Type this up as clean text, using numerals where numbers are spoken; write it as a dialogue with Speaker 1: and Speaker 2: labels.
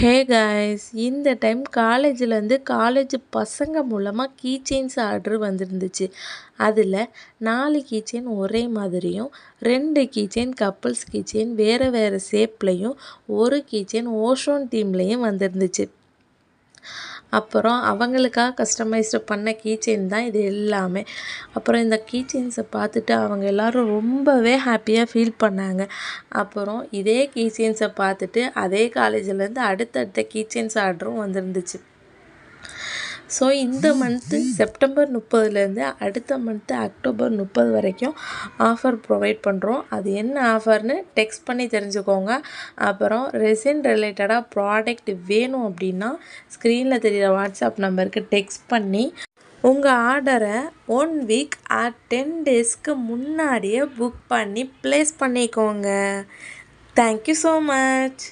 Speaker 1: Hey guys, இந்த time காலேஜ்லேருந்து college பசங்க மூலமாக கீ செயின்ஸ் ஆர்டர் வந்துருந்துச்சு. அதில் 4 கீ செயின் ஒரே மாதிரியும், 2 key chain couples key chain வேறு வேறு ஷேப்லேயும், 1 கீ செயின் ஓஷோன் தீம்லேயும் வந்துருந்துச்சு. அப்புறம் அவங்களுக்காக கஸ்டமைஸ்டு பண்ண கீ செயின் தான் இது எல்லாமே. அப்புறம் இந்த கீ செயின்ஸை பார்த்துட்டு அவங்க எல்லோரும் ரொம்பவே ஹாப்பியாக ஃபீல் பண்ணாங்க. அப்புறம் இதே கீ செயின்ஸை பார்த்துட்டு அதே காலேஜிலேருந்து அடுத்தடுத்த கீ செயின்ஸ் ஆர்டரும் வந்துருந்துச்சு. ஸோ இந்த மந்த்து செப்டம்பர் 30லேருந்து அடுத்த மந்த்து அக்டோபர் 30 வரைக்கும் ஆஃபர் ப்ரொவைட் பண்ணுறோம். அது என்ன ஆஃபர்னு டெக்ஸ்ட் பண்ணி தெரிஞ்சுக்கோங்க. அப்புறம் ரெசின் ரிலேட்டடாக ப்ராடக்ட் வேணும் அப்படின்னா ஸ்க்ரீனில் தெரிகிற வாட்ஸ்அப் நம்பருக்கு டெக்ஸ்ட் பண்ணி உங்கள் ஆர்டரை 1 வீக் ஆர் 10 டேஸ்க்கு முன்னாடியே புக் பண்ணி ப்ளேஸ் பண்ணிக்கோங்க. Thank you so much.